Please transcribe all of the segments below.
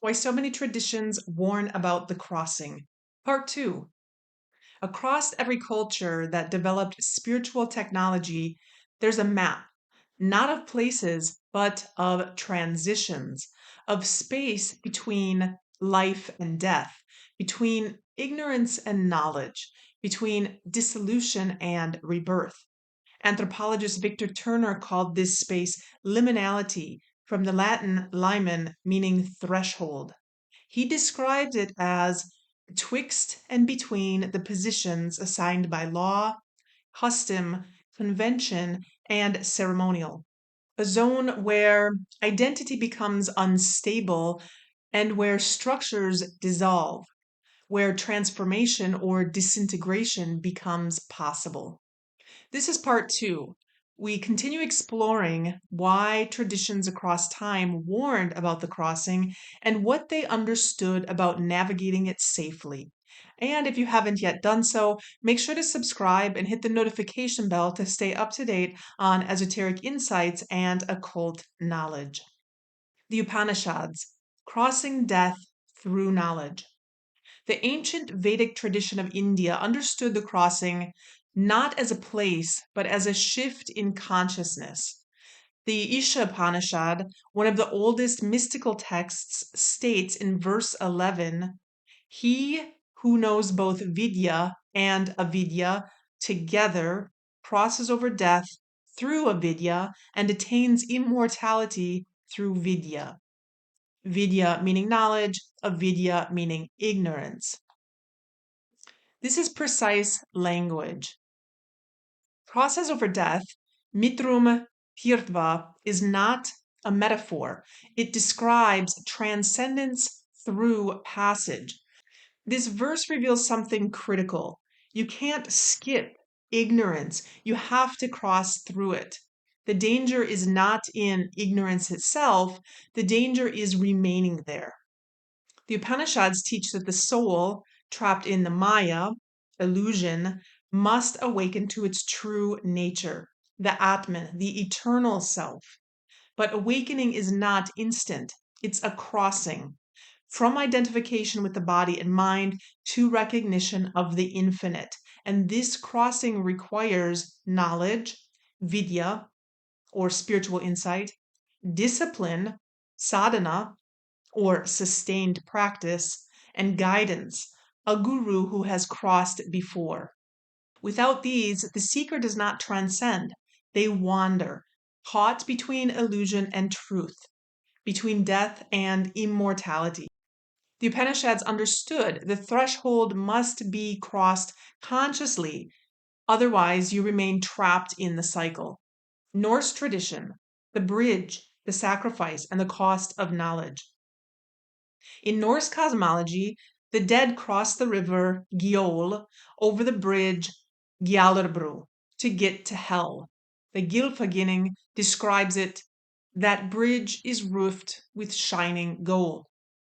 Why so many traditions warn about the crossing. Part 2. Across every culture that developed spiritual technology, there's a map, not of places, but of transitions, of space between life and death, between ignorance and knowledge, between dissolution and rebirth. Anthropologist Victor Turner called this space liminality, from the Latin limen, meaning threshold. He describes it as betwixt and between the positions assigned by law, custom, convention, and ceremonial. A zone where identity becomes unstable and where structures dissolve, where transformation or disintegration becomes possible. This is part 2. We continue exploring why traditions across time warned about the crossing and what they understood about navigating it safely. And if you haven't yet done so, make sure to subscribe and hit the notification bell to stay up to date on esoteric insights and occult knowledge. The Upanishads, crossing death through knowledge. The ancient Vedic tradition of India understood the crossing not as a place, but as a shift in consciousness. The Isha Upanishad, one of the oldest mystical texts, states in verse 11, "He who knows both Vidya and Avidya together crosses over death through Avidya and attains immortality through Vidya." Vidya meaning knowledge, Avidya meaning ignorance. This is precise language. Crosses over death, mitrum tirtva, is not a metaphor. It describes transcendence through passage. This verse reveals something critical. You can't skip ignorance. You have to cross through it. The danger is not in ignorance itself. The danger is remaining there. The Upanishads teach that the soul, trapped in the Maya, illusion, must awaken to its true nature, the Atman, the eternal self. But awakening is not instant, it's a crossing from identification with the body and mind to recognition of the infinite. And this crossing requires knowledge, vidya, or spiritual insight, discipline, sadhana, or sustained practice, and guidance, a guru who has crossed before. Without these, the seeker does not transcend. They wander, caught between illusion and truth, between death and immortality. The Upanishads understood the threshold must be crossed consciously, otherwise you remain trapped in the cycle. Norse tradition, the bridge, the sacrifice, and the cost of knowledge. In Norse cosmology, the dead cross the river Gjöll over the bridge Gjallerbru to get to hell. The Gylfaginning describes it. That bridge is roofed with shining gold.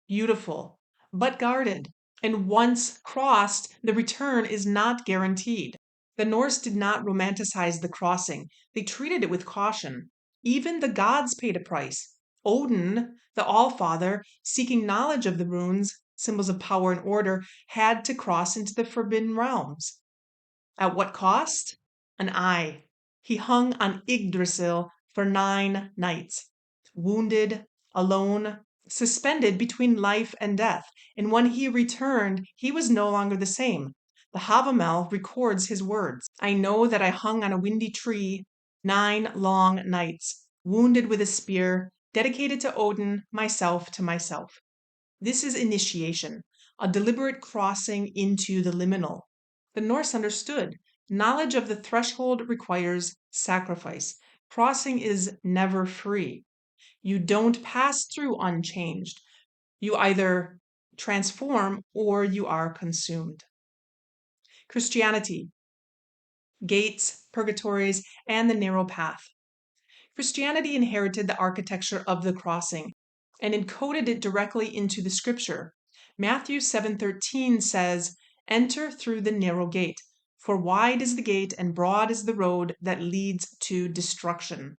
Beautiful, but guarded. And once crossed, the return is not guaranteed. The Norse did not romanticize the crossing. They treated it with caution. Even the gods paid a price. Odin, the Allfather, seeking knowledge of the runes, symbols of power and order, had to cross into the forbidden realms. At what cost? An eye. He hung on Yggdrasil for 9 nights, wounded, alone, suspended between life and death. And when he returned, he was no longer the same. The Havamel records his words. I know that I hung on a windy tree 9 long nights, wounded with a spear, dedicated to Odin, myself to myself. This is initiation, a deliberate crossing into the liminal. The Norse understood. Knowledge of the threshold requires sacrifice. Crossing is never free. You don't pass through unchanged. You either transform or you are consumed. Christianity, gates, purgatories, and the narrow path. Christianity inherited the architecture of the crossing and encoded it directly into the scripture. Matthew 7:13 says, "Enter through the narrow gate, for wide is the gate and broad is the road that leads to destruction."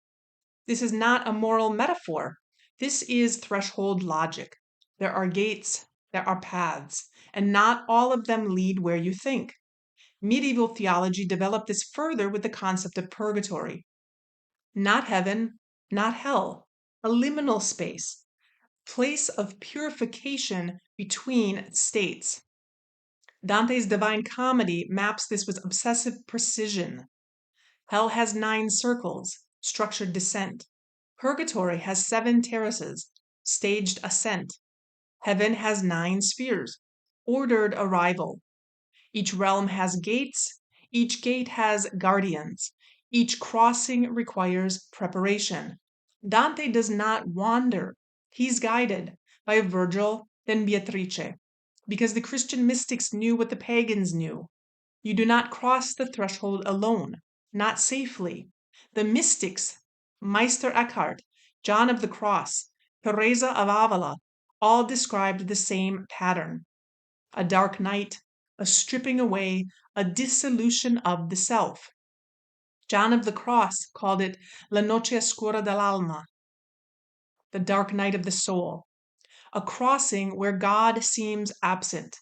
This is not a moral metaphor. This is threshold logic. There are gates, there are paths, and not all of them lead where you think. Medieval theology developed this further with the concept of purgatory. Not heaven, not hell, a liminal space, place of purification between states. Dante's Divine Comedy maps this with obsessive precision. Hell has 9 circles, structured descent. Purgatory has 7 terraces, staged ascent. Heaven has 9 spheres, ordered arrival. Each realm has gates, each gate has guardians. Each crossing requires preparation. Dante does not wander. He's guided by Virgil, then Beatrice, because the Christian mystics knew what the pagans knew. You do not cross the threshold alone, not safely. The mystics, Meister Eckhart, John of the Cross, Teresa of Avila, all described the same pattern. A dark night, a stripping away, a dissolution of the self. John of the Cross called it La noche oscura dell'alma, the dark night of the soul, a crossing where God seems absent,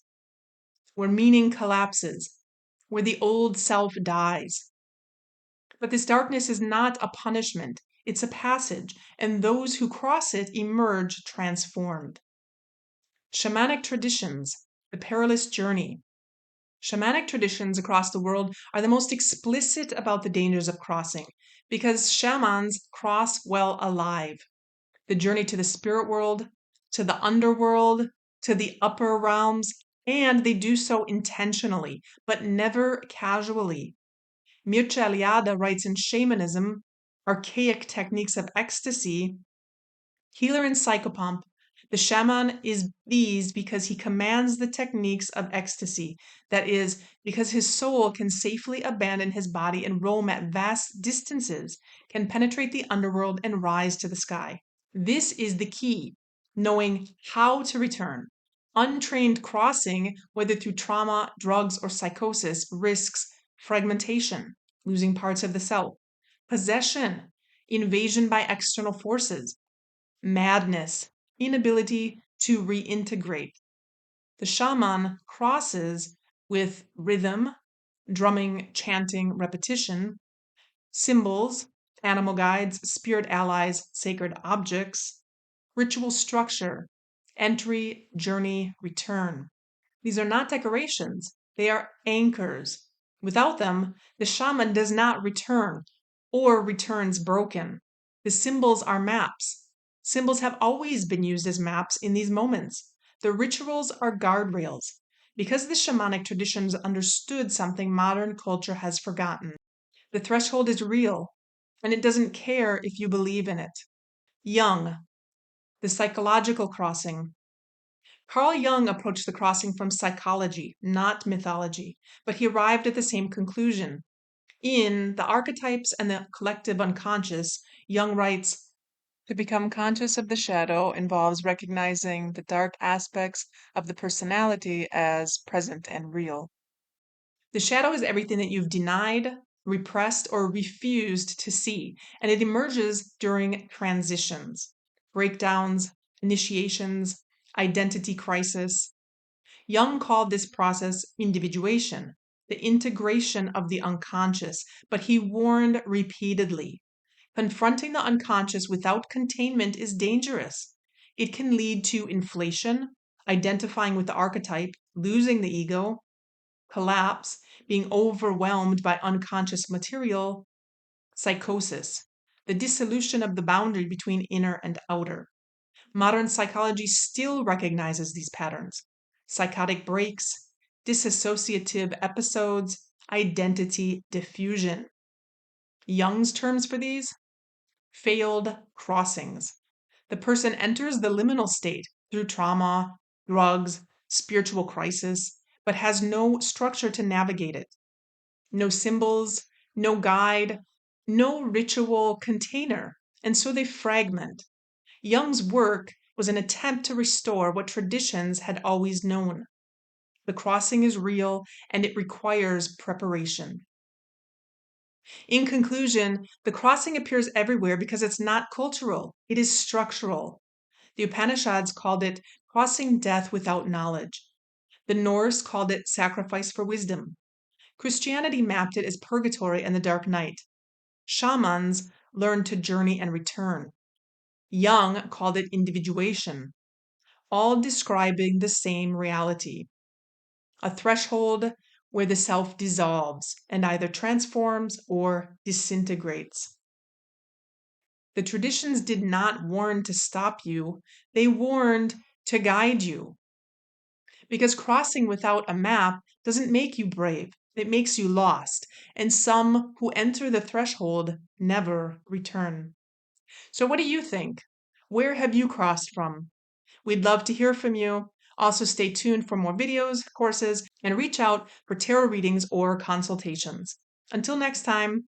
where meaning collapses, where the old self dies. But this darkness is not a punishment, it's a passage, and those who cross it emerge transformed. Shamanic traditions, the perilous journey. Shamanic traditions across the world are the most explicit about the dangers of crossing because shamans cross while alive. The journey to the spirit world, to the underworld, to the upper realms, and they do so intentionally, but never casually. Mircea Eliade writes in Shamanism, Archaic Techniques of Ecstasy, healer and psychopomp, the shaman is these because he commands the techniques of ecstasy. That is, because his soul can safely abandon his body and roam at vast distances, can penetrate the underworld and rise to the sky. This is the key, knowing how to return. Untrained crossing, whether through trauma, drugs, or psychosis, risks fragmentation, losing parts of the self, possession, invasion by external forces, madness, inability to reintegrate. The shaman crosses with rhythm, drumming, chanting, repetition, symbols, animal guides, spirit allies, sacred objects, ritual structure, entry, journey, return. These are not decorations, they are anchors. Without them, the shaman does not return or returns broken. The symbols are maps. Symbols have always been used as maps in these moments. The rituals are guardrails, because the shamanic traditions understood something modern culture has forgotten. The threshold is real, and it doesn't care if you believe in it. Jung, the psychological crossing. Carl Jung approached the crossing from psychology, not mythology, but he arrived at the same conclusion. In The Archetypes and the Collective Unconscious, Jung writes, to become conscious of the shadow involves recognizing the dark aspects of the personality as present and real. The shadow is everything that you've denied, repressed, or refused to see, and it emerges during transitions, breakdowns, initiations, identity crisis. Jung called this process individuation, the integration of the unconscious, but he warned repeatedly. Confronting the unconscious without containment is dangerous. It can lead to inflation, identifying with the archetype, losing the ego, collapse, being overwhelmed by unconscious material, psychosis, the dissolution of the boundary between inner and outer. Modern psychology still recognizes these patterns: psychotic breaks, dissociative episodes, identity diffusion. Jung's terms for these: failed crossings. The person enters the liminal state through trauma, drugs, spiritual crisis, but has no structure to navigate it. No symbols, no guide, no ritual container, and so they fragment. Jung's work was an attempt to restore what traditions had always known. The crossing is real and it requires preparation. In conclusion, the crossing appears everywhere because it's not cultural, it is structural. The Upanishads called it crossing death without knowledge. The Norse called it sacrifice for wisdom. Christianity mapped it as purgatory and the dark night. Shamans learned to journey and return. Jung called it individuation, all describing the same reality. A threshold where the self dissolves and either transforms or disintegrates. The traditions did not warn to stop you, they warned to guide you. Because crossing without a map doesn't make you brave, it makes you lost, and some who enter the threshold never return. So, what do you think? Where have you crossed from? We'd love to hear from you. Also, stay tuned for more videos, courses, and reach out for tarot readings or consultations. Until next time.